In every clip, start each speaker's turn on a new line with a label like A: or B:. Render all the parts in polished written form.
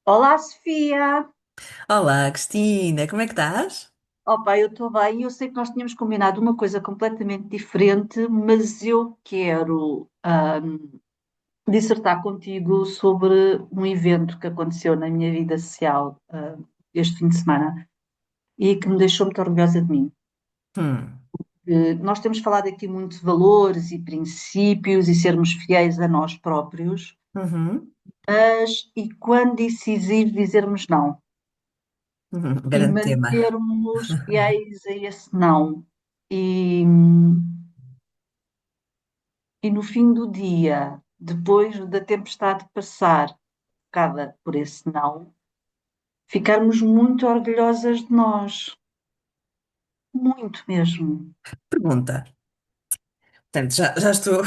A: Olá, Sofia.
B: Olá, Cristina, como é que estás?
A: Opa, eu estou bem. Eu sei que nós tínhamos combinado uma coisa completamente diferente, mas eu quero dissertar contigo sobre um evento que aconteceu na minha vida social, este fim de semana e que me deixou muito orgulhosa de mim.
B: Hum,
A: Nós temos falado aqui muito de valores e princípios e sermos fiéis a nós próprios,
B: uhum,
A: e quando decisivo dizermos não e
B: grande tema.
A: mantermos fiéis a esse não. E, e no fim do dia, depois da tempestade passar, cada por esse não, ficarmos muito orgulhosas de nós, muito mesmo.
B: Pergunta. Portanto, já estou,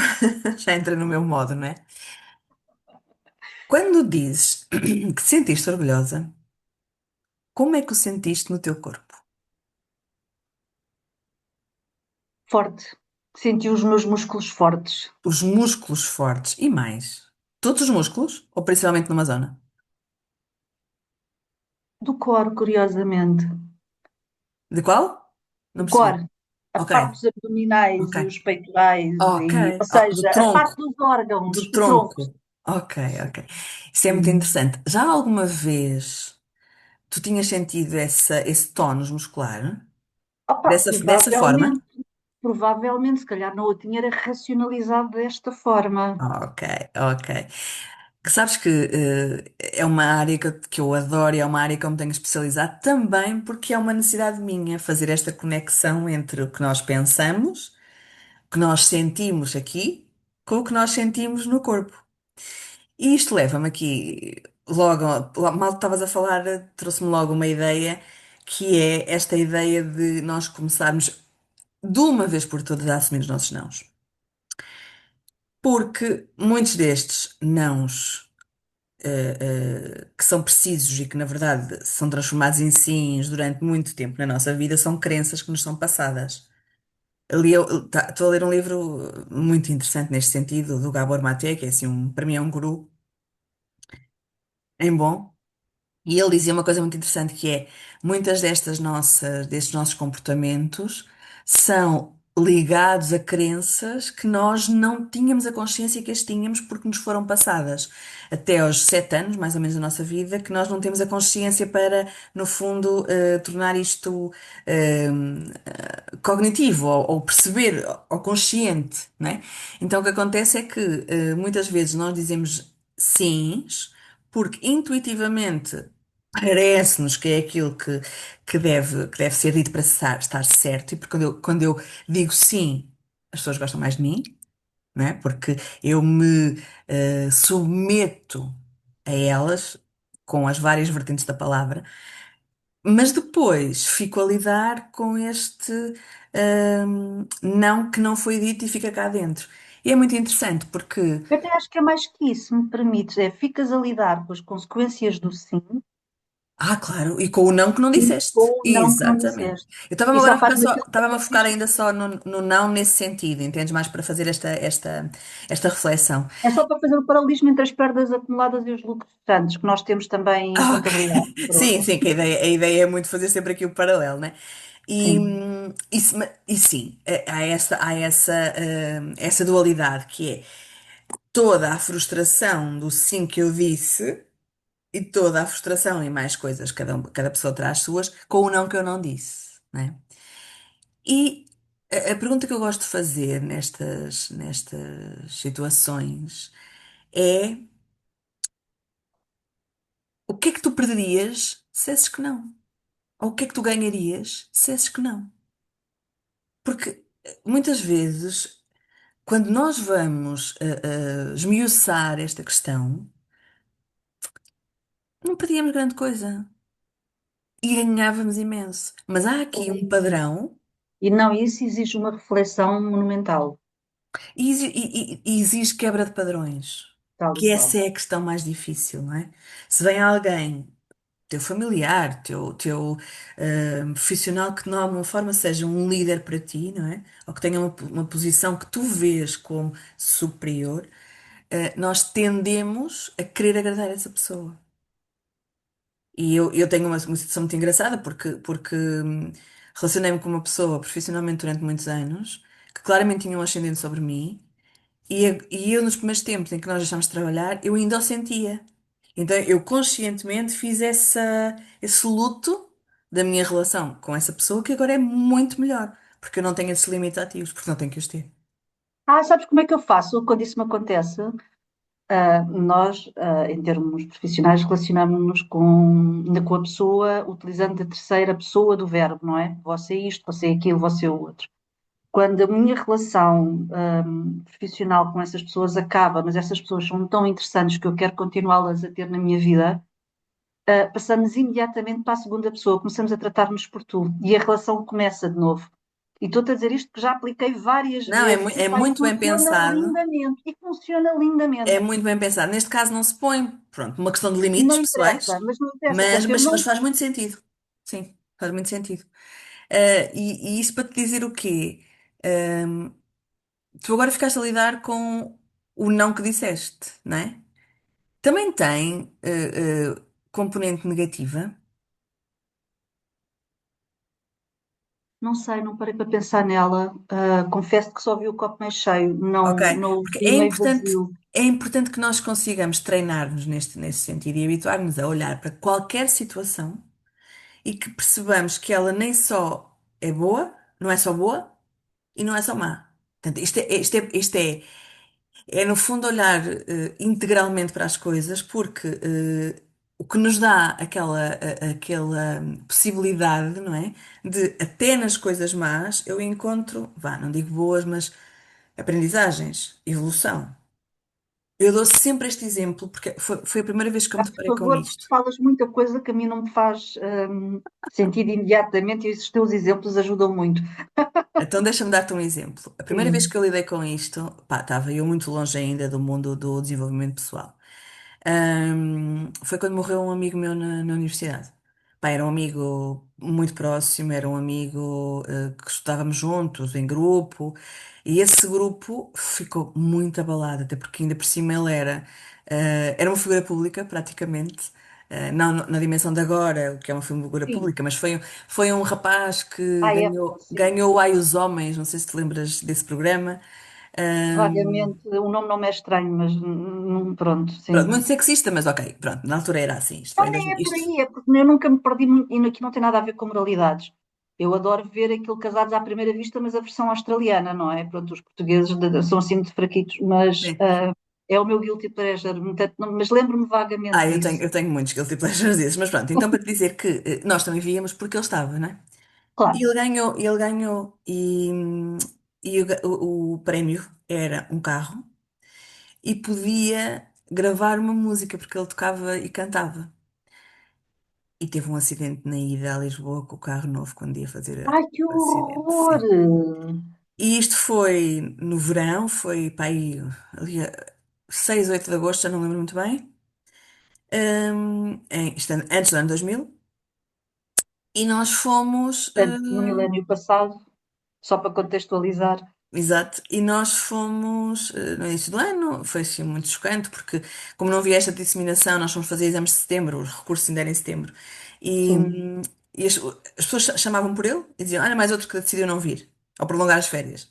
B: já entrei no meu modo, não é? Quando dizes que te sentiste orgulhosa, como é que o sentiste no teu corpo?
A: Forte. Senti os meus músculos fortes,
B: Os músculos fortes e mais? Todos os músculos? Ou principalmente numa zona?
A: do core, curiosamente.
B: De qual? Não
A: O
B: percebi.
A: core, a
B: Ok,
A: parte dos abdominais
B: ok,
A: e os peitorais,
B: ok.
A: ou
B: Do
A: seja, a parte
B: tronco,
A: dos órgãos,
B: do
A: o tronco.
B: tronco. Ok, ok. Isso é muito
A: Sim.
B: interessante. Já alguma vez tu tinhas sentido esse tónus muscular?
A: Opa,
B: Dessa forma?
A: provavelmente, se calhar não o tinha racionalizado desta forma.
B: Ok, ok. Que sabes que é uma área que eu adoro e é uma área que eu me tenho especializado também porque é uma necessidade minha fazer esta conexão entre o que nós pensamos, o que nós sentimos aqui, com o que nós sentimos no corpo. E isto leva-me aqui, mal estavas a falar, trouxe-me logo uma ideia, que é esta ideia de nós começarmos de uma vez por todas a assumir os nossos nãos. Porque muitos destes nãos, que são precisos e que, na verdade, são transformados em sims durante muito tempo na nossa vida, são crenças que nos são passadas. Estou a ler um livro muito interessante neste sentido, do Gabor Maté, que é assim, para mim é um guru em bom. E ele dizia uma coisa muito interessante que é, muitas destes nossos comportamentos são ligados a crenças que nós não tínhamos a consciência que as tínhamos porque nos foram passadas até aos 7 anos, mais ou menos, da nossa vida, que nós não temos a consciência para, no fundo, tornar isto cognitivo ou perceber ou consciente, né? Então o que acontece é que muitas vezes nós dizemos sims porque intuitivamente parece-nos que é aquilo que deve ser dito para estar certo, e porque quando eu digo sim, as pessoas gostam mais de mim, não é? Porque eu me submeto a elas com as várias vertentes da palavra, mas depois fico a lidar com este não que não foi dito e fica cá dentro. E é muito interessante porque,
A: Eu até acho que é mais que isso, se me permites, é ficas a lidar com as consequências do sim
B: claro, e com o não que não
A: e
B: disseste.
A: com o não que não
B: Exatamente.
A: disseste.
B: Eu estava
A: E
B: agora
A: só
B: a focar
A: faz
B: só,
A: aquilo
B: estava-me a
A: que
B: focar
A: diz.
B: ainda só no não nesse sentido, entendes? Mais para fazer esta reflexão.
A: É só para fazer o paralelismo entre as perdas acumuladas e os lucros antes, que nós temos também em
B: Ok.
A: contabilidade.
B: Sim,
A: Pronto.
B: sim, que a ideia é muito fazer sempre aqui o paralelo, né? E,
A: Sim.
B: e sim, há essa dualidade que é toda a frustração do sim que eu disse e toda a frustração e mais coisas, cada pessoa traz suas, com o não que eu não disse, né? E a pergunta que eu gosto de fazer nestas situações é: o que é que tu perderias se dissesses que não? Ou o que é que tu ganharias se dissesses que não? Porque muitas vezes, quando nós vamos esmiuçar esta questão, não perdíamos grande coisa e ganhávamos imenso. Mas há aqui um padrão
A: E não, isso exige uma reflexão monumental,
B: e exige quebra de padrões.
A: tal e
B: Que
A: qual.
B: essa é a questão mais difícil, não é? Se vem alguém, teu familiar, teu profissional que de alguma forma seja um líder para ti, não é? Ou que tenha uma posição que tu vês como superior, nós tendemos a querer agradar essa pessoa. E eu tenho uma situação muito engraçada porque relacionei-me com uma pessoa profissionalmente durante muitos anos que claramente tinha um ascendente sobre mim e eu nos primeiros tempos em que nós deixámos de trabalhar, eu ainda o sentia. Então eu conscientemente fiz esse luto da minha relação com essa pessoa que agora é muito melhor, porque eu não tenho esses limites ativos, porque não tenho que os ter.
A: Sabes como é que eu faço quando isso me acontece? Nós, em termos profissionais, relacionamos-nos com a pessoa utilizando a terceira pessoa do verbo, não é? Você isto, você aquilo, você o outro. Quando a minha relação, profissional com essas pessoas acaba, mas essas pessoas são tão interessantes que eu quero continuá-las a ter na minha vida, passamos imediatamente para a segunda pessoa, começamos a tratar-nos por tu e a relação começa de novo. E estou-te a dizer isto que já apliquei várias
B: Não, é,
A: vezes.
B: é
A: Epá, e
B: muito bem
A: funciona
B: pensado.
A: lindamente. E funciona
B: É
A: lindamente.
B: muito bem pensado. Neste caso não se põe, pronto, uma questão de limites
A: Não interessa,
B: pessoais,
A: mas não interessa. Portanto, eu
B: mas
A: não.
B: faz muito sentido. Sim, faz muito sentido. E isso para te dizer o quê? Ahm, Tu agora ficaste a lidar com o não que disseste, não é? Também tem componente negativa.
A: Não sei, não parei para pensar nela. Confesso que só vi o copo meio cheio,
B: Ok,
A: não o
B: porque
A: vi meio vazio.
B: é importante que nós consigamos treinar-nos nesse sentido e habituar-nos a olhar para qualquer situação e que percebamos que ela nem só é boa, não é só boa e não é só má. Portanto, é no fundo olhar integralmente para as coisas, porque o que nos dá aquela possibilidade, não é? De até nas coisas más eu encontro, vá, não digo boas, mas aprendizagens, evolução. Eu dou sempre este exemplo porque foi a primeira vez que eu me
A: Por
B: deparei com
A: favor, porque
B: isto.
A: falas muita coisa que a mim não me faz sentido imediatamente e esses teus exemplos ajudam muito.
B: Então deixa-me dar-te um exemplo. A primeira vez
A: Sim,
B: que eu lidei com isto, pá, estava eu muito longe ainda do mundo do desenvolvimento pessoal. Foi quando morreu um amigo meu na universidade. Pá, era um amigo muito próximo, era um amigo que estudávamos juntos, em grupo, e esse grupo ficou muito abalado, até porque ainda por cima ele era uma figura pública, praticamente. Não na dimensão de agora, o que é uma figura
A: sim.
B: pública, mas foi um rapaz que
A: À época, sim.
B: ganhou o Ai os Homens, não sei se te lembras desse programa.
A: Vagamente, o nome não me é estranho, mas pronto,
B: Pronto,
A: sim.
B: muito sexista, mas ok, pronto, na altura era assim. Isto foi
A: Não,
B: em
A: nem
B: 2000,
A: é por
B: isto,
A: aí, é porque eu nunca me perdi muito, e aqui não tem nada a ver com moralidades. Eu adoro ver aquilo Casados à Primeira Vista, mas a versão australiana, não é? Pronto, os portugueses são assim muito fraquitos, mas
B: sim.
A: é o meu guilty pleasure, mas lembro-me vagamente disso.
B: Eu tenho muitos guilty pleasures desses, mas pronto, então para te dizer que nós também víamos porque ele estava, né? E
A: Claro.
B: ele ganhou, e o prémio era um carro e podia gravar uma música porque ele tocava e cantava. E teve um acidente na ida a Lisboa com o carro novo quando ia fazer
A: Ai, que
B: o acidente,
A: horror!
B: sim. E isto foi no verão, foi para aí, ali a 6, 8 de agosto, já não lembro muito bem. Antes do ano 2000, e nós fomos,
A: Portanto, no milénio passado, só para contextualizar,
B: exato, e nós fomos no início do ano, foi assim muito chocante, porque como não havia esta disseminação, nós fomos fazer exames de setembro, os recursos ainda eram em setembro, e,
A: sim.
B: hum, e as pessoas chamavam por ele e diziam, olha, mais outro que decidiu não vir, ou prolongar as férias.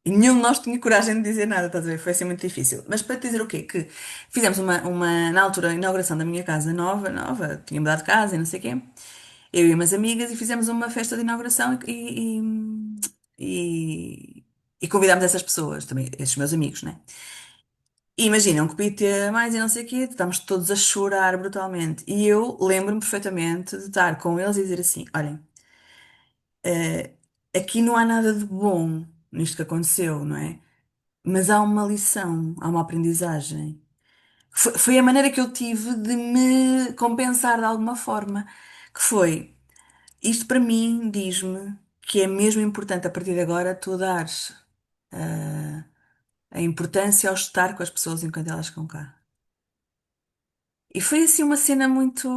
B: E nenhum de nós tinha coragem de dizer nada, estás a ver? Foi assim muito difícil. Mas para te dizer o quê? Que fizemos na altura, a inauguração da minha casa nova, tinha mudado de casa e não sei o quê. Eu e umas amigas e fizemos uma festa de inauguração e, e convidámos essas pessoas, também, esses meus amigos, né? E imagina, um copito a mais e não sei o quê, estávamos todos a chorar brutalmente. E eu lembro-me perfeitamente de estar com eles e dizer assim: olhem, aqui não há nada de bom nisto que aconteceu, não é? Mas há uma lição, há uma aprendizagem. Foi a maneira que eu tive de me compensar de alguma forma, que foi. Isto para mim diz-me que é mesmo importante a partir de agora tu dares a importância ao estar com as pessoas enquanto elas estão cá. E foi assim uma cena muito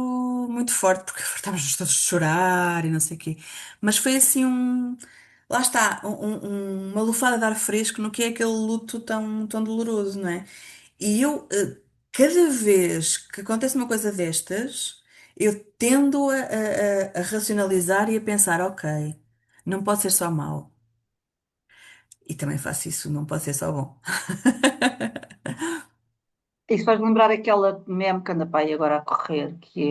B: forte, porque estávamos todos a chorar e não sei o quê. Mas foi assim lá está, uma lufada de ar fresco no que é aquele luto tão doloroso, não é? E eu, cada vez que acontece uma coisa destas, eu tendo a racionalizar e a pensar, ok, não pode ser só mau. E também faço isso, não pode ser só bom.
A: Isso faz lembrar aquela meme que anda para aí agora a correr, que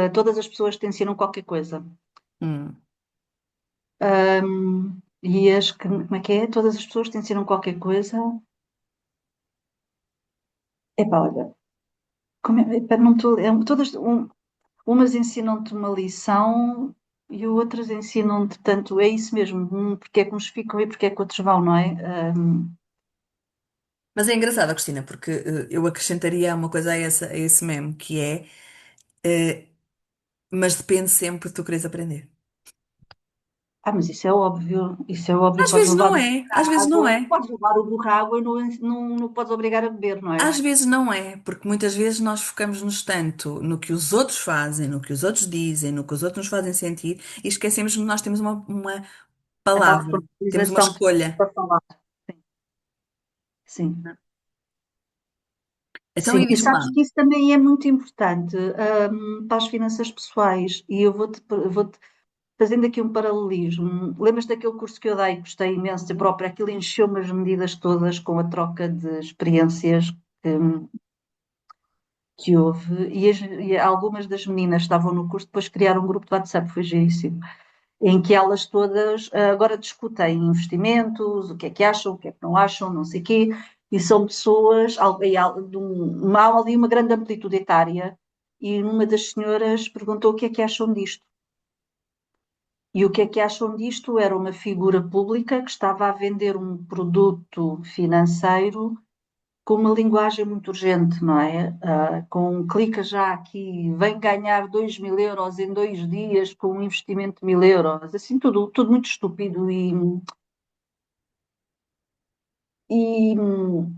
A: é todas as pessoas te ensinam qualquer coisa.
B: Hum.
A: E as que, como é que é? Todas as pessoas te ensinam qualquer coisa. Epá, olha, como é, epá, não estou, umas ensinam-te uma lição e outras ensinam-te tanto, é isso mesmo, porque é que uns ficam e porque é que outros vão, não é?
B: Mas é engraçado, Cristina, porque eu acrescentaria uma coisa a esse meme, que é, eh, mas depende sempre de tu queres aprender.
A: Mas isso é óbvio,
B: Às vezes não é, às vezes não é.
A: podes levar o burro à água e não podes obrigar a beber, não é?
B: Às vezes não é, porque muitas vezes nós focamos-nos tanto no que os outros fazem, no que os outros dizem, no que os outros nos fazem sentir e esquecemos que nós temos uma
A: A tal
B: palavra, temos uma
A: responsabilização que
B: escolha.
A: para falar. Sim,
B: Então,
A: sim.
B: e
A: E
B: diz-me lá.
A: sabes que isso também é muito importante, para as finanças pessoais. E eu vou-te fazendo aqui um paralelismo. Lembras daquele curso que eu dei, gostei imenso de próprio, aquilo encheu-me as medidas todas com a troca de experiências que, que houve. E algumas das meninas que estavam no curso depois criaram um grupo de WhatsApp, foi giríssimo, em que elas todas agora discutem investimentos, o que é que acham, o que é que não acham, não sei o quê, e são pessoas, há ali uma grande amplitude etária, e uma das senhoras perguntou o que é que acham disto. E o que é que acham disto? Era uma figura pública que estava a vender um produto financeiro com uma linguagem muito urgente, não é? Com clica já aqui, vem ganhar 2.000 euros em 2 dias com um investimento de 1.000 euros, assim tudo muito estúpido e,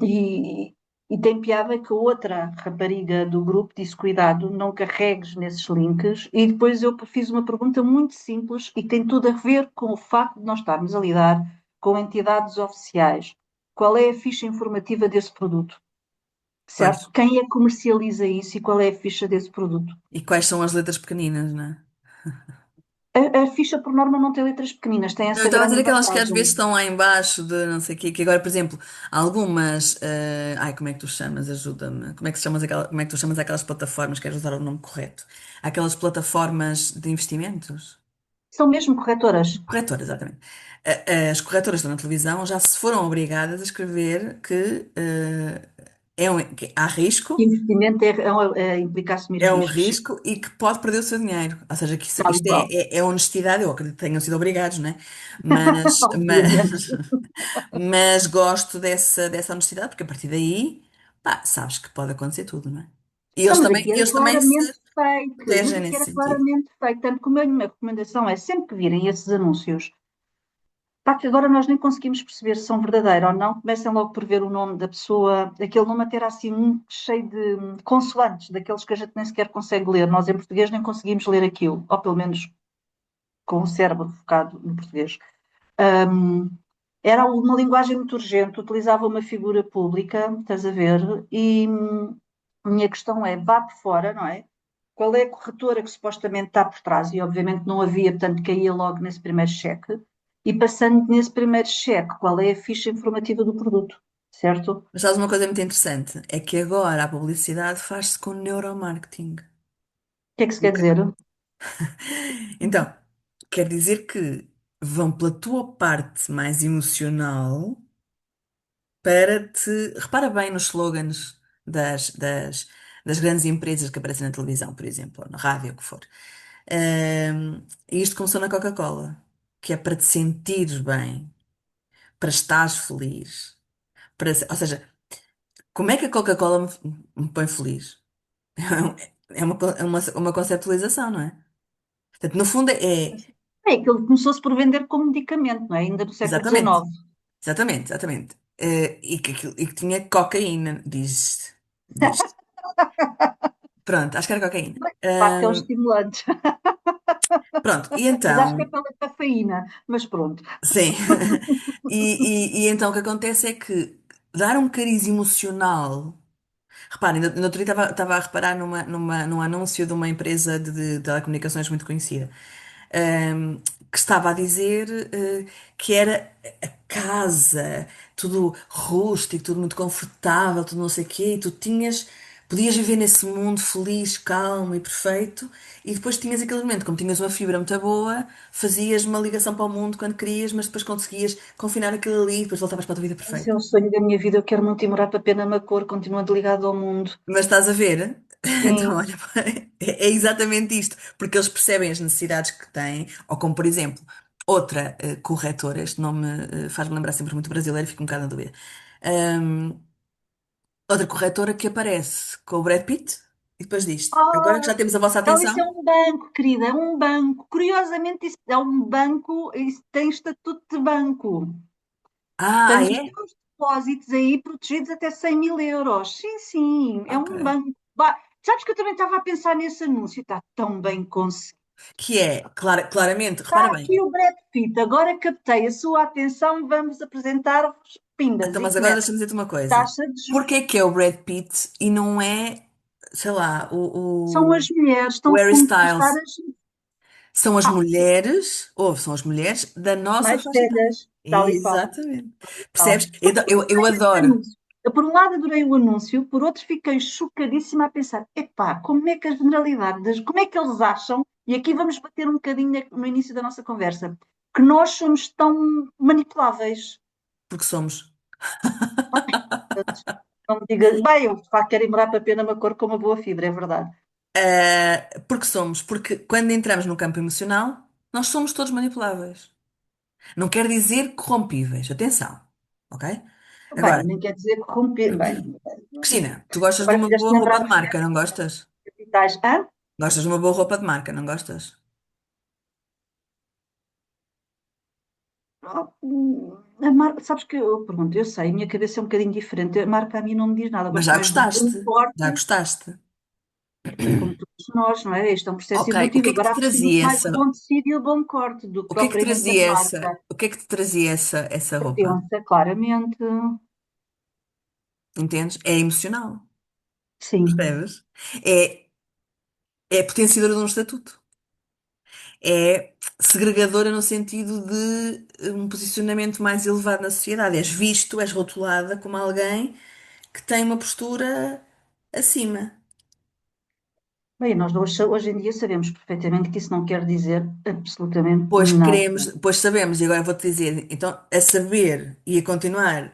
A: e, e tem piada que a outra rapariga do grupo disse: cuidado, não carregues nesses links. E depois eu fiz uma pergunta muito simples e tem tudo a ver com o facto de nós estarmos a lidar com entidades oficiais. Qual é a ficha informativa desse produto?
B: Pois.
A: Certo? Quem é que comercializa isso e qual é a ficha desse produto?
B: E quais são as letras pequeninas, não é?
A: A ficha, por norma, não tem letras pequeninas, tem
B: Não, eu
A: essa
B: estava a dizer
A: grande
B: aquelas que às vezes
A: vantagem.
B: estão lá em baixo de não sei o quê, que agora, por exemplo, algumas. Ai, como é que tu chamas? Ajuda-me. Como é que como é que tu chamas aquelas plataformas? Queres usar o nome correto? Aquelas plataformas de investimentos?
A: São mesmo corretoras.
B: Corretoras, exatamente. As corretoras que estão na televisão já se foram obrigadas a escrever que, que há risco.
A: Investimento implica assumir
B: É um
A: riscos, sim,
B: risco e que pode perder o seu dinheiro. Ou seja, que
A: tal e
B: isto
A: qual.
B: é honestidade, eu acredito que tenham sido obrigados, não é? Mas,
A: Obviamente.
B: mas, mas gosto dessa honestidade, porque a partir daí, pá, sabes que pode acontecer tudo, não é? E
A: Não, mas aqui era
B: eles também se
A: claramente fake, mas
B: protegem
A: aqui
B: nesse
A: era
B: sentido.
A: claramente fake. Tanto que a minha recomendação é sempre que virem esses anúncios, pá, que agora nós nem conseguimos perceber se são verdadeiros ou não, comecem logo por ver o nome da pessoa, aquele nome a ter assim cheio de consoantes, daqueles que a gente nem sequer consegue ler. Nós em português nem conseguimos ler aquilo, ou pelo menos com o cérebro focado no português. Um, Era uma linguagem muito urgente, utilizava uma figura pública, estás a ver? E a minha questão é, vá por fora, não é? Qual é a corretora que supostamente está por trás? E obviamente não havia, portanto caía logo nesse primeiro cheque. E passando nesse primeiro cheque, qual é a ficha informativa do produto? Certo? O
B: Mas sabes uma coisa muito interessante? É que agora a publicidade faz-se com neuromarketing.
A: que é que se quer dizer?
B: Então, quer dizer que vão pela tua parte mais emocional para te. Repara bem nos slogans das grandes empresas que aparecem na televisão, por exemplo, ou na rádio, o que for. E isto começou na Coca-Cola, que é para te sentires bem, para estares feliz. Ou seja, como é que a Coca-Cola me põe feliz? É uma conceptualização, não é? Portanto, no fundo
A: É, aquilo começou-se por vender como medicamento, não é? Ainda no século
B: exatamente,
A: XIX.
B: exatamente, exatamente. E que tinha cocaína, diz. Pronto, acho que era cocaína.
A: De facto, é um estimulante.
B: Pronto, e
A: Mas acho que é
B: então,
A: pela cafeína. Mas pronto.
B: sim. E então o que acontece é que dar um cariz emocional. Repara, no outro dia estava a reparar num anúncio de uma empresa de telecomunicações muito conhecida, ahm, que estava a dizer, que era a casa, tudo rústico, tudo muito confortável, tudo não sei o quê, e tu podias viver nesse mundo feliz, calmo e perfeito, e depois tinhas aquele momento, como tinhas uma fibra muito boa, fazias uma ligação para o mundo quando querias, mas depois conseguias confinar aquilo ali e depois voltavas para a tua vida
A: Esse é
B: perfeita.
A: o sonho da minha vida. Eu quero muito ir morar para Penamacor, continuando ligado ao mundo.
B: Mas estás a ver? Então,
A: Sim.
B: olha, é exatamente isto, porque eles percebem as necessidades que têm, ou como, por exemplo, outra corretora, este nome faz-me lembrar sempre muito brasileiro, fico um bocado na dúvida. Ahm, outra corretora que aparece com o Brad Pitt e depois diz: agora que
A: Ah,
B: já temos a vossa
A: não, isso é
B: atenção.
A: um banco, querida, é um banco. Curiosamente, isso é um banco, isso tem estatuto de banco.
B: Ah,
A: Portanto,
B: é?
A: tem os depósitos aí protegidos até 100 mil euros. Sim, sim, é
B: Ok.
A: um banco. Sabes que eu também estava a pensar nesse anúncio, está tão bem conseguido.
B: Que é, claramente, repara
A: Está
B: bem.
A: aqui o Brad Pitt, agora captei a sua atenção, vamos apresentar-vos pimbas
B: Então,
A: e
B: mas agora
A: começa.
B: deixa-me dizer-te uma coisa.
A: Taxa de juros.
B: Porquê é que é o Brad Pitt e não é, sei lá,
A: São as mulheres,
B: o
A: estão a
B: Harry
A: conquistar
B: Styles?
A: as
B: São as
A: ah,
B: mulheres, ou são as mulheres da nossa
A: mais
B: faixa etária.
A: velhas, tal e qual.
B: Exatamente.
A: Tal.
B: Percebes?
A: Porque
B: Então, eu
A: esse
B: adoro.
A: anúncio. Eu, por um lado, adorei o anúncio, por outro, fiquei chocadíssima a pensar: epá, como é que a generalidade, como é que eles acham, e aqui vamos bater um bocadinho no início da nossa conversa, que nós somos tão manipuláveis.
B: Porque somos.
A: Não me diga, bem, eu de facto quero ir morar para Penamacor com uma boa fibra, é verdade.
B: Porque somos. Porque quando entramos no campo emocional, nós somos todos manipuláveis. Não quer dizer corrompíveis. Atenção. Ok?
A: Bem,
B: Agora,
A: nem quer dizer corromper. Bem,
B: Cristina, tu gostas de
A: agora
B: uma boa
A: fizeste
B: roupa
A: lembrar
B: de
A: dos
B: marca, não gostas?
A: capitais. Hã?
B: Gostas de uma boa roupa de marca, não gostas?
A: A marca, sabes que eu pergunto, eu sei, a minha cabeça é um bocadinho diferente. A marca a mim não me diz nada, eu
B: Mas
A: gosto
B: já
A: mais de bom
B: gostaste. Já
A: corte,
B: gostaste.
A: como todos nós, não é? Isto é um processo
B: Ok, o que
A: evolutivo.
B: é que te
A: Agora aprecio muito
B: trazia
A: mais o
B: essa?
A: bom tecido e o bom corte do que
B: O que é que
A: propriamente a
B: trazia
A: marca.
B: o que é que te trazia essa roupa?
A: Pertença, claramente.
B: Entendes? É emocional,
A: Sim.
B: percebes? É, é potenciadora de um estatuto. É segregadora no sentido de um posicionamento mais elevado na sociedade. És visto, és rotulada como alguém que tem uma postura acima.
A: Bem, nós hoje em dia sabemos perfeitamente que isso não quer dizer absolutamente
B: Pois
A: nada.
B: queremos, pois sabemos, e agora vou-te dizer, então, a saber e a continuar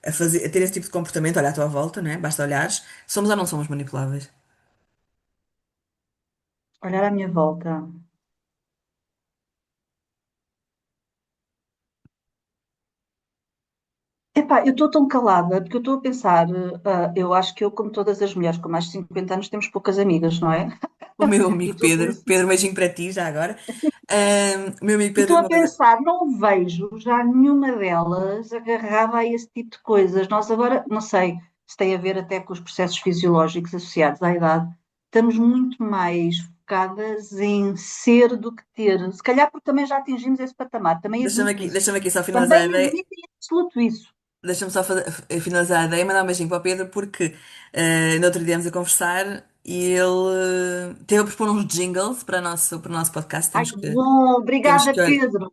B: a fazer, a ter esse tipo de comportamento, olha à tua volta, não é? Basta olhares, somos ou não somos manipuláveis?
A: Olhar à minha volta. Epá, eu estou tão calada porque eu estou a pensar, eu acho que eu, como todas as mulheres com mais de 50 anos, temos poucas amigas, não é?
B: O meu
A: E
B: amigo
A: estou a
B: Pedro,
A: pensar,
B: Pedro, um beijinho para ti já agora. O meu amigo
A: e
B: Pedro
A: estou
B: diz
A: a
B: uma coisa,
A: pensar, não vejo já nenhuma delas agarrada a esse tipo de coisas. Nós agora, não sei se tem a ver até com os processos fisiológicos associados à idade, estamos muito mais focadas em ser do que ter. Se calhar porque também já atingimos esse patamar, também admito isso.
B: deixa-me aqui só finalizar a
A: Também
B: ideia,
A: admito em absoluto isso.
B: deixa-me só finalizar a ideia e mandar um beijinho para o Pedro, porque no outro dia íamos a conversar e ele teve a propor uns jingles para o nosso podcast,
A: Ai, que bom!
B: temos
A: Obrigada,
B: que olhar.
A: Pedro.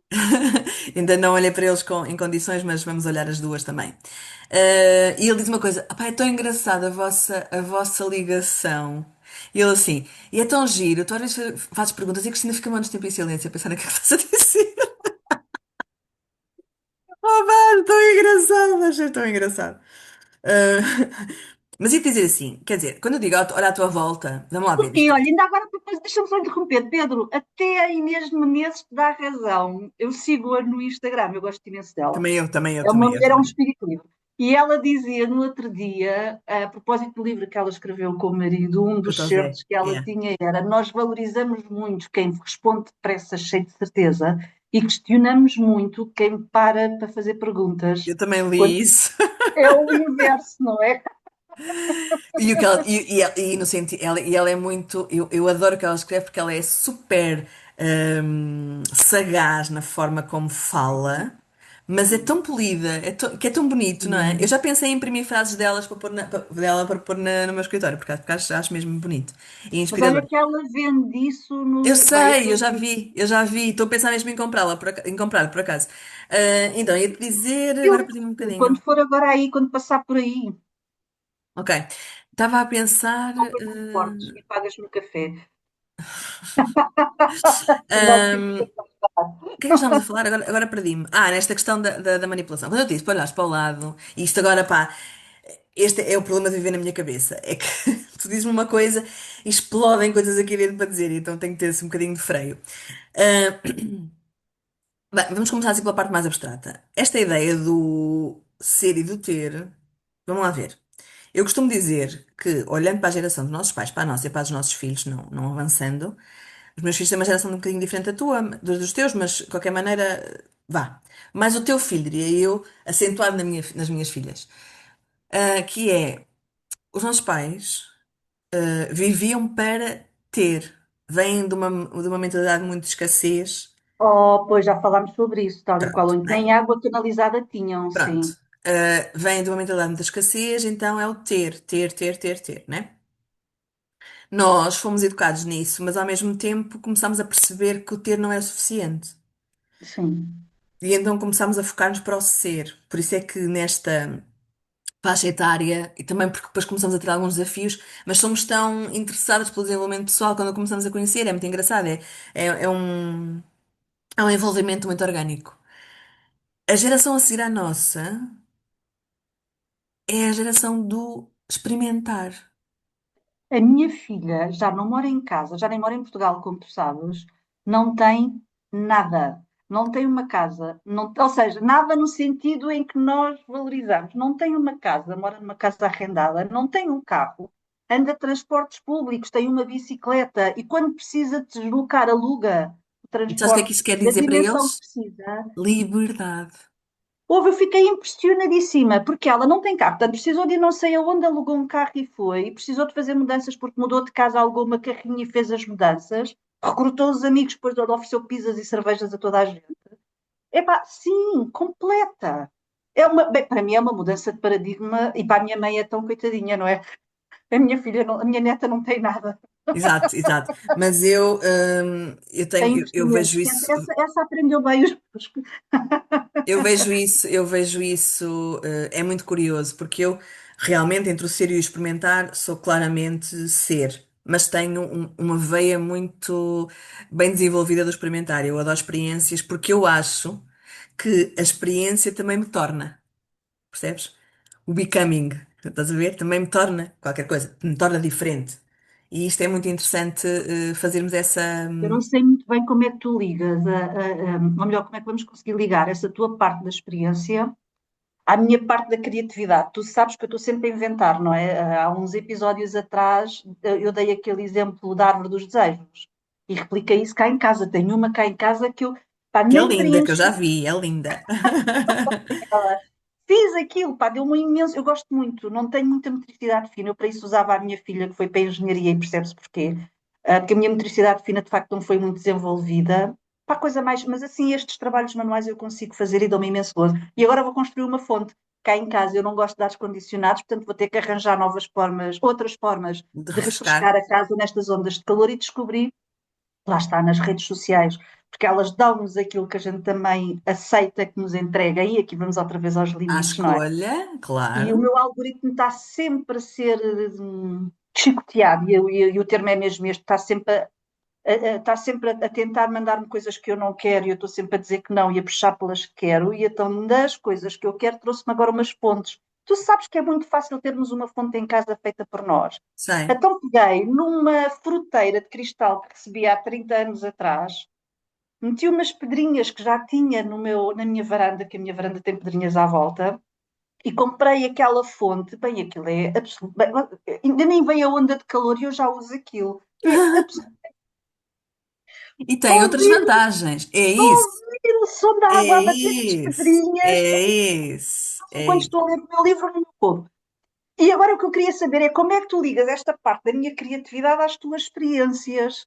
B: Ainda não olhei para eles em condições, mas vamos olhar as duas também. E ele diz uma coisa: "Epá, é tão engraçada a vossa ligação." E ele assim, e é tão giro, tu às vezes fazes perguntas e a Cristina fica muito tempo em silêncio a pensar no que é que estás a dizer. Oh, mano, tão engraçado, achei tão engraçado. Ah, mas ia dizer assim, quer dizer, quando eu digo olha à tua volta, vamos lá ver
A: Porque,
B: isto.
A: olha, ainda agora, deixa-me só interromper, Pedro, até a Inês de Menezes te dá razão. Eu sigo-a no Instagram, eu gosto imenso dela.
B: Também eu, também eu,
A: É uma
B: também eu,
A: mulher, é um
B: também eu.
A: espírito livre. E ela dizia no outro dia, a propósito do livro que ela escreveu com o marido, um
B: Eu estou
A: dos
B: a ver.
A: certos que ela
B: Yeah.
A: tinha era: nós valorizamos muito quem responde depressa, cheio de certeza, e questionamos muito quem para fazer perguntas.
B: Eu também
A: Quando
B: li isso.
A: é o inverso, não é?
B: E, o que ela, e no sentido, ela é muito. Eu adoro o que ela escreve porque ela é super sagaz na forma como fala, mas é tão polida, que é tão bonito, não é? Eu
A: Sim.
B: já pensei em imprimir frases delas para pôr dela para pôr no meu escritório, porque acho mesmo bonito e
A: Mas olha
B: inspirador.
A: que ela vende isso
B: Eu
A: no. Bem,
B: sei, eu já vi, estou a pensar mesmo em comprá-la, em comprar, por acaso. Então, ia-te dizer,
A: eu,
B: agora perdi-me um
A: quando
B: bocadinho.
A: for agora aí, quando passar por aí,
B: Ok, estava a pensar.
A: compras-me um portes e pagas-me um café. Não fico
B: O que é que estávamos a falar? Agora perdi-me. Nesta questão da manipulação. Quando eu te disse para olhares para o lado, e isto agora, pá, este é o problema de viver na minha cabeça. É que tu dizes-me uma coisa e explodem coisas aqui dentro para dizer, então tenho que ter esse um bocadinho de freio. Ah, Bem, vamos começar assim pela parte mais abstrata. Esta ideia do ser e do ter, vamos lá ver. Eu costumo dizer que, olhando para a geração dos nossos pais, para a nossa e para os nossos filhos, não avançando, os meus filhos têm uma geração um bocadinho diferente da tua, dos teus, mas de qualquer maneira, vá. Mais o teu filho, diria eu, acentuado nas minhas filhas. Que é, os nossos pais, viviam para ter. Vêm de uma mentalidade muito de escassez.
A: Oh, pois já falámos sobre isso, tal e qual.
B: Pronto,
A: Nem
B: né?
A: água canalizada tinham,
B: Pronto.
A: sim.
B: Vêm de uma mentalidade de escassez, então é o ter, ter, ter, ter, ter, né? Nós fomos educados nisso, mas ao mesmo tempo começámos a perceber que o ter não é o suficiente.
A: Sim,
B: E então começámos a focar-nos para o ser. Por isso é que nesta faixa etária, e também porque depois começamos a ter alguns desafios, mas somos tão interessados pelo desenvolvimento pessoal quando começamos a conhecer, é muito engraçado, é um envolvimento muito orgânico. A geração a seguir à nossa é a geração do experimentar.
A: a minha filha já não mora em casa, já nem mora em Portugal, como tu sabes, não tem nada. Não tem uma casa, não, ou seja, nada no sentido em que nós valorizamos. Não tem uma casa, mora numa casa arrendada, não tem um carro, anda de transportes públicos, tem uma bicicleta e quando precisa de se deslocar, aluga o
B: E sabes o que é
A: transporte
B: que isso quer
A: da
B: dizer para
A: dimensão que
B: eles?
A: precisa.
B: Liberdade.
A: Houve, eu fiquei impressionadíssima, porque ela não tem carro, portanto precisou de ir não sei aonde, alugou um carro e foi, e precisou de fazer mudanças porque mudou de casa, alugou uma carrinha e fez as mudanças, recrutou os amigos, depois ele ofereceu pizzas e cervejas a toda a gente. Epá, sim, completa. Bem, para mim é uma mudança de paradigma e para a minha mãe é tão coitadinha, não é? A minha filha, a minha neta não tem nada.
B: Exato, exato. Mas eu
A: Tem
B: tenho, eu vejo
A: investimentos.
B: isso.
A: Essa aprendeu bem os.
B: Eu vejo isso, é muito curioso, porque eu realmente, entre o ser e o experimentar, sou claramente ser, mas tenho uma veia muito bem desenvolvida do experimentar. Eu adoro experiências porque eu acho que a experiência também me torna, percebes? O becoming, estás a ver? Também me torna qualquer coisa, me torna diferente. E isto é muito interessante, fazermos essa.
A: Eu não sei muito bem como é que tu ligas, ou melhor, como é que vamos conseguir ligar essa tua parte da experiência à minha parte da criatividade. Tu sabes que eu estou sempre a inventar, não é? Há uns episódios atrás eu dei aquele exemplo da árvore dos desejos e repliquei isso cá em casa. Tenho uma cá em casa que eu pá,
B: Que é
A: nem
B: linda, que eu
A: preenchi
B: já vi, é linda.
A: ela. Fiz aquilo, pá, deu-me um imenso. Eu gosto muito, não tenho muita motricidade fina. Eu para isso usava a minha filha, que foi para a engenharia, e percebe-se porquê. Porque a minha motricidade fina de facto não foi muito desenvolvida. Pá, coisa mais. Mas assim, estes trabalhos manuais eu consigo fazer e dou-me imenso gozo. E agora vou construir uma fonte. Cá em casa eu não gosto de ar condicionados, portanto vou ter que arranjar novas formas, outras formas
B: De
A: de refrescar
B: refrescar.
A: a casa nestas ondas de calor e descobri lá está, nas redes sociais, porque elas dão-nos aquilo que a gente também aceita que nos entrega, e aqui vamos outra vez aos
B: À
A: limites, não é?
B: escolha,
A: E o
B: claro.
A: meu algoritmo está sempre a ser chicoteado, e o termo é mesmo este, está sempre a tentar mandar-me coisas que eu não quero, e eu estou sempre a dizer que não, e a puxar pelas que quero, e então das coisas que eu quero trouxe-me agora umas fontes. Tu sabes que é muito fácil termos uma fonte em casa feita por nós.
B: Sei.
A: Então peguei numa fruteira de cristal que recebi há 30 anos atrás, meti umas pedrinhas que já tinha na minha varanda, que a minha varanda tem pedrinhas à volta, e comprei aquela fonte. Bem, aquilo é absoluto. Bem, ainda nem veio a onda de calor e eu já uso aquilo. É absoluto.
B: E tem outras
A: Ouvir,
B: vantagens. É isso.
A: ouvir o som da
B: É
A: água a bater nas
B: isso.
A: pedrinhas,
B: É isso. É
A: enquanto
B: isso.
A: estou a ler o meu livro no meu corpo. E agora o que eu queria saber é como é que tu ligas esta parte da minha criatividade às tuas experiências.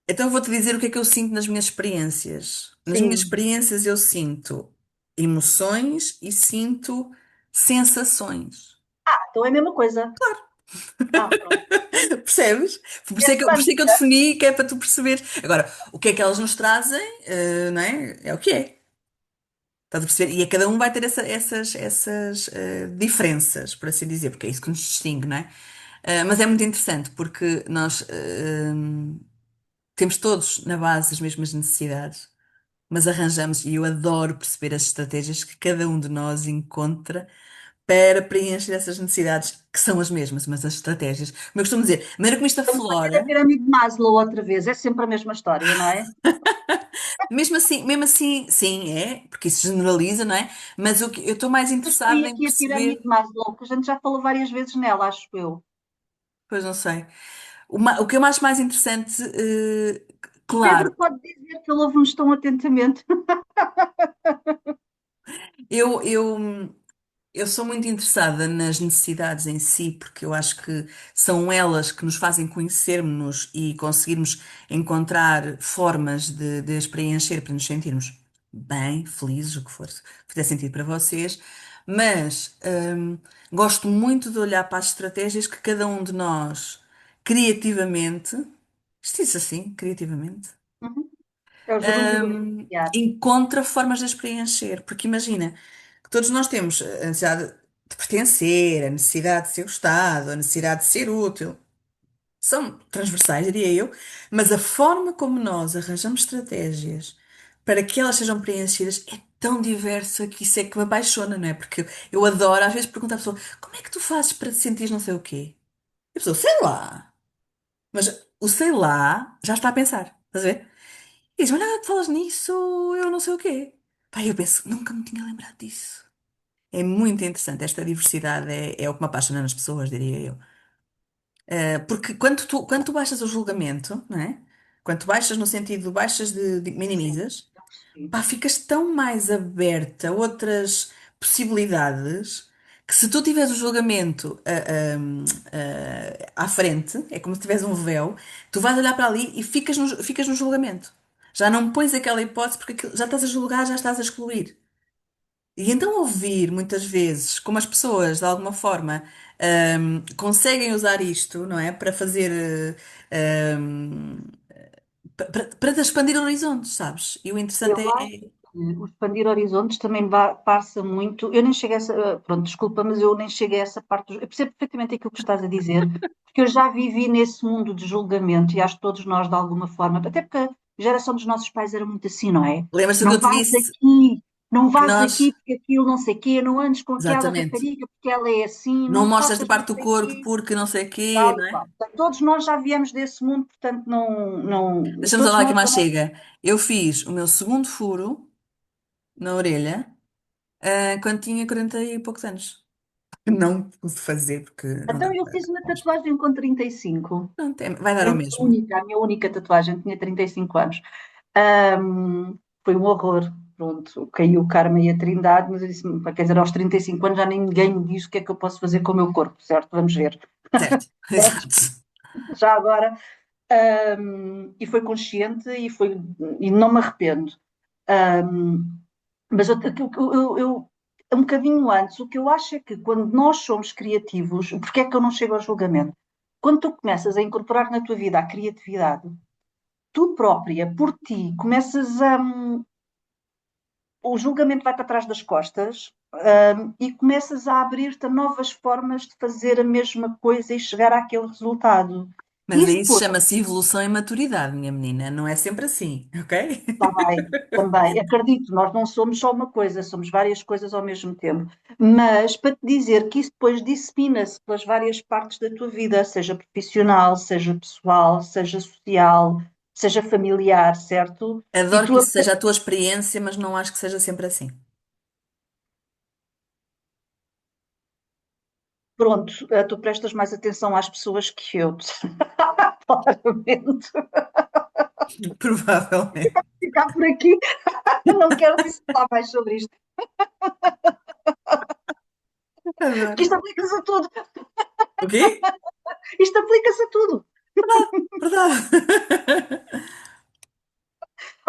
B: Então eu vou-te dizer o que é que eu sinto nas minhas experiências. Nas minhas
A: Sim.
B: experiências eu sinto emoções e sinto sensações.
A: Então é a mesma coisa. Pronto.
B: Percebes?
A: É
B: Por isso é que eu
A: semântica.
B: defini que é para tu perceber. Agora, o que é que elas nos trazem, não é? É o que é. Estás a perceber? E a cada um vai ter essas diferenças, por assim dizer, porque é isso que nos distingue, não é? Mas é muito interessante porque nós temos todos na base as mesmas necessidades, mas arranjamos, e eu adoro perceber as estratégias que cada um de nós encontra para preencher essas necessidades, que são as mesmas, mas as estratégias. Como eu costumo dizer, a maneira como isto
A: Vamos fazer a
B: aflora,
A: pirâmide de Maslow outra vez. É sempre a mesma história, não é?
B: mesmo assim, sim, é, porque isso generaliza, não é? Mas o que eu estou mais
A: Construí
B: interessada em
A: aqui a pirâmide
B: perceber,
A: de Maslow, que a gente já falou várias vezes nela, acho eu.
B: pois não sei. O que eu acho mais interessante,
A: O Pedro
B: claro,
A: pode dizer que ele ouve-nos tão atentamente.
B: eu, eu, eu sou muito interessada nas necessidades em si, porque eu acho que são elas que nos fazem conhecermos-nos e conseguirmos encontrar formas de as preencher para nos sentirmos bem, felizes, o que for, fizer sentido para vocês. Mas gosto muito de olhar para as estratégias que cada um de nós criativamente, isto diz assim, criativamente,
A: Uhum. É o gerúndio grego. Criar.
B: encontra formas de as preencher. Porque imagina que todos nós temos a necessidade de pertencer, a necessidade de ser gostado, a necessidade de ser útil. São transversais, diria eu, mas a forma como nós arranjamos estratégias para que elas sejam preenchidas é tão diversa que isso é que me apaixona, não é? Porque eu adoro, às vezes, perguntar à pessoa: como é que tu fazes para te sentir não sei o quê? E a pessoa, sei lá. Mas o sei lá já está a pensar, estás a ver? E diz, olha, tu falas nisso, eu não sei o quê. Pá, eu penso, nunca me tinha lembrado disso. É muito interessante, esta diversidade é o que me apaixona nas pessoas, diria eu. Porque quando tu baixas o julgamento, não é? Quando tu baixas no sentido, baixas de
A: Sim,
B: minimizas,
A: já percebi.
B: pá, ficas tão mais aberta a outras possibilidades que se tu tiveres o julgamento à frente, é como se tivesse um véu, tu vais olhar para ali e ficas no julgamento. Já não pões aquela hipótese porque já estás a julgar, já estás a excluir. E então ouvir muitas vezes como as pessoas, de alguma forma, conseguem usar isto, não é? Para fazer, para expandir horizontes, sabes? E o interessante
A: Eu acho
B: é.
A: que o expandir horizontes também passa muito. Eu nem cheguei a essa. Pronto, desculpa, mas eu nem cheguei a essa parte. Eu percebo perfeitamente aquilo que estás a dizer, porque eu já vivi nesse mundo de julgamento e acho que todos nós, de alguma forma, até porque a geração dos nossos pais era muito assim, não é?
B: Lembras-te do que
A: Não
B: eu te
A: vás
B: disse?
A: daqui, não
B: Que
A: vás daqui
B: nós,
A: porque aquilo não sei quê, não andes com aquela
B: exatamente,
A: rapariga porque ela é assim,
B: não
A: não
B: mostras de
A: faças não
B: parte do
A: sei
B: corpo
A: quê,
B: porque não sei quê,
A: tal
B: não
A: e
B: é?
A: qual. Portanto, todos nós já viemos desse mundo, portanto,
B: Deixa-me
A: todos
B: falar aqui
A: nós
B: mais
A: já.
B: chega. Eu fiz o meu segundo furo na orelha, quando tinha 40 e poucos anos. Não pude fazer porque não
A: Então,
B: dava
A: eu fiz
B: para
A: uma
B: o hospital.
A: tatuagem com 35.
B: Pronto, vai dar
A: A
B: ao
A: minha
B: mesmo.
A: única, a minha única tatuagem, tinha 35 anos. Foi um horror. Pronto, caiu o karma e a trindade, mas eu disse, quer dizer, aos 35 anos já ninguém me diz o que é que eu posso fazer com o meu corpo, certo? Vamos ver.
B: Certo, exato.
A: Já agora. E foi consciente e não me arrependo. Ahm, mas um bocadinho antes, o que eu acho é que quando nós somos criativos, porque é que eu não chego ao julgamento? Quando tu começas a incorporar na tua vida a criatividade, tu própria, por ti, o julgamento vai para trás das costas, e começas a abrir-te a novas formas de fazer a mesma coisa e chegar àquele resultado.
B: Mas
A: Isso
B: aí se
A: depois
B: chama-se evolução e maturidade, minha menina. Não é sempre assim, ok?
A: também, também. Acredito, nós não somos só uma coisa, somos várias coisas ao mesmo tempo. Mas para te dizer que isso depois dissemina-se pelas várias partes da tua vida, seja profissional, seja pessoal, seja social, seja familiar, certo? E
B: Adoro
A: tu,
B: que isso seja a tua experiência, mas não acho que seja sempre assim.
A: pronto, tu prestas mais atenção às pessoas que eu, claramente.
B: Provavelmente.
A: Ficar por aqui, não quero falar mais sobre isto, porque
B: Adoro.
A: isto aplica-se a tudo.
B: O quê?
A: Isto aplica-se a tudo.
B: Verdade.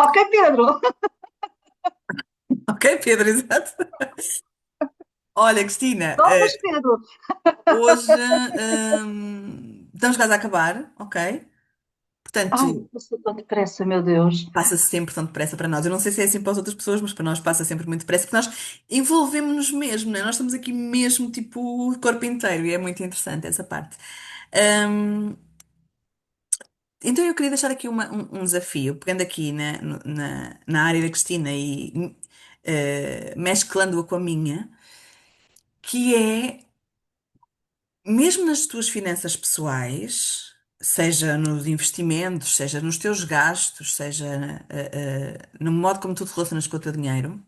A: Ok, Pedro.
B: Ok, Pedro, exato. Olha, Cristina,
A: Tomas, Pedro.
B: hoje estamos quase a acabar, ok?
A: Ai,
B: Portanto,
A: passou tão depressa, meu Deus.
B: passa-se sempre tão depressa para nós. Eu não sei se é assim para as outras pessoas, mas para nós passa sempre muito depressa, porque nós envolvemos-nos mesmo, né? Nós estamos aqui mesmo, tipo, o corpo inteiro, e é muito interessante essa parte. Hum, então eu queria deixar aqui um desafio, pegando aqui na área da Cristina e mesclando-a com a minha, que é, mesmo nas tuas finanças pessoais, seja nos investimentos, seja nos teus gastos, seja no modo como tu te relacionas com o teu dinheiro,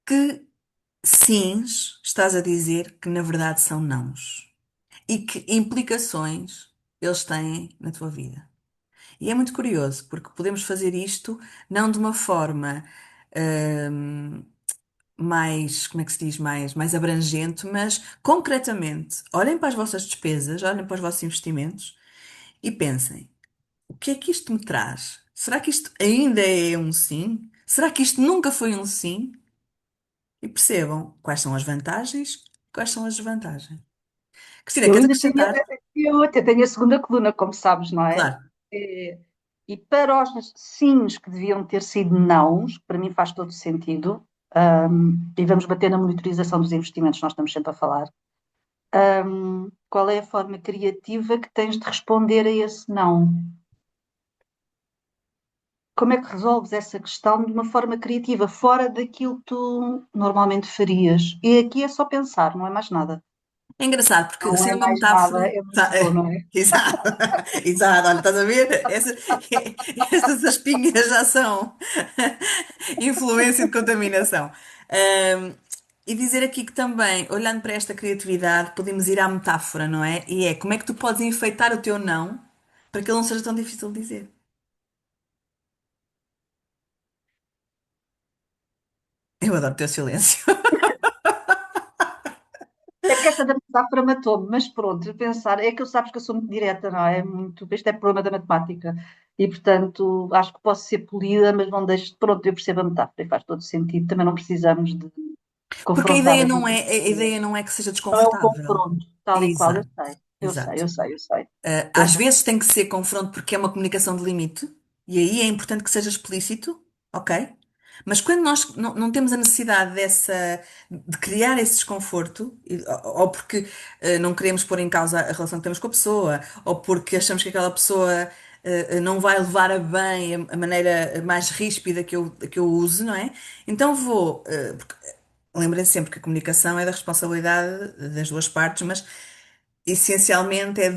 B: que sims estás a dizer que na verdade são nãos e que implicações eles têm na tua vida. E é muito curioso, porque podemos fazer isto não de uma forma hum, mais, como é que se diz, mais abrangente, mas concretamente, olhem para as vossas despesas, olhem para os vossos investimentos e pensem: o que é que isto me traz? Será que isto ainda é um sim? Será que isto nunca foi um sim? E percebam quais são as vantagens e quais são as desvantagens. Cristina,
A: Eu
B: queres
A: ainda tenho,
B: acrescentar?
A: eu até tenho a segunda coluna, como sabes, não é?
B: Claro.
A: É, e para os sims que deviam ter sido nãos, para mim faz todo sentido, e vamos bater na monitorização dos investimentos, nós estamos sempre a falar. Qual é a forma criativa que tens de responder a esse não? Como é que resolves essa questão de uma forma criativa, fora daquilo que tu normalmente farias? E aqui é só pensar, não é mais nada.
B: É engraçado, porque
A: Não é
B: sendo uma
A: mais
B: metáfora.
A: nada, é muito bom, não é?
B: Exato, exato, olha, estás a ver? Estas aspinhas já são influência de contaminação. Ahm, e dizer aqui que também, olhando para esta criatividade, podemos ir à metáfora, não é? E é como é que tu podes enfeitar o teu não para que ele não seja tão difícil de dizer. Eu adoro o teu silêncio.
A: É que esta da metáfora matou-me, mas pronto, pensar, é que eu sabes que eu sou muito direta, não é? Muito, este é problema da matemática. E portanto, acho que posso ser polida, mas não deixo, pronto, eu percebo a metáfora e faz todo sentido. Também não precisamos de
B: Porque a
A: confrontar
B: ideia
A: as
B: não é,
A: nossas
B: a
A: ideias.
B: ideia não é que seja
A: Não é o
B: desconfortável.
A: confronto, tal e qual, eu
B: Exato,
A: sei, eu sei,
B: exato.
A: eu sei, eu sei. Eu
B: Às
A: sei.
B: vezes tem que ser confronto porque é uma comunicação de limite, e aí é importante que seja explícito, ok? Mas quando nós não temos a necessidade de criar esse desconforto, ou porque não queremos pôr em causa a relação que temos com a pessoa, ou porque achamos que aquela pessoa não vai levar a bem a maneira mais ríspida que eu use, não é? Então porque lembrem-se sempre que a comunicação é da responsabilidade das duas partes, mas essencialmente é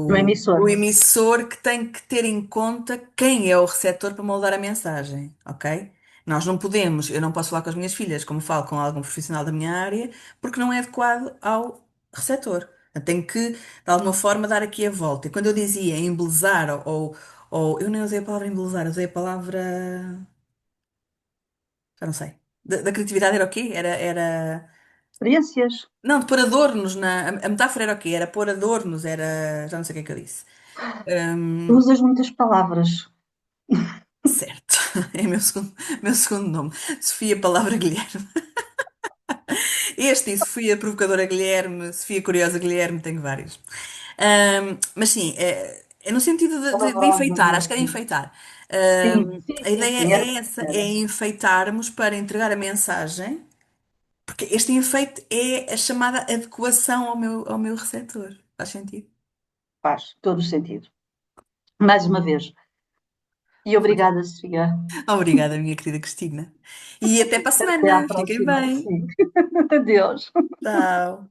A: No emissor.
B: do emissor que tem que ter em conta quem é o receptor para moldar a mensagem, ok? Nós não podemos, eu não posso falar com as minhas filhas como falo com algum profissional da minha área, porque não é adequado ao receptor. Eu tenho que, de alguma forma, dar aqui a volta. E quando eu dizia embelezar, ou eu nem usei a palavra embelezar, usei a palavra, já não sei. Da criatividade era o quê? Era
A: Experiências.
B: não, de pôr adornos a metáfora era o quê? Era pôr adornos, era. Já não sei o que é que eu disse. Hum,
A: Usas muitas palavras.
B: certo. É meu segundo nome. Sofia Palavra Guilherme. Este e Sofia Provocadora Guilherme, Sofia Curiosa Guilherme, tenho vários. Mas sim, é no sentido de
A: Palavrosa
B: enfeitar, acho que era
A: mesmo.
B: enfeitar.
A: Sim, sim,
B: A
A: sim,
B: ideia
A: sim, era.
B: é essa, é
A: Era.
B: enfeitarmos para entregar a mensagem, porque este enfeite é a chamada adequação ao meu receptor. Faz sentido?
A: Faz todo o sentido. Mais uma vez. E obrigada, Sofia.
B: Obrigada, minha querida Cristina. E até para a
A: Até à
B: semana. Fiquem
A: próxima.
B: bem.
A: Sim. Adeus.
B: Tchau.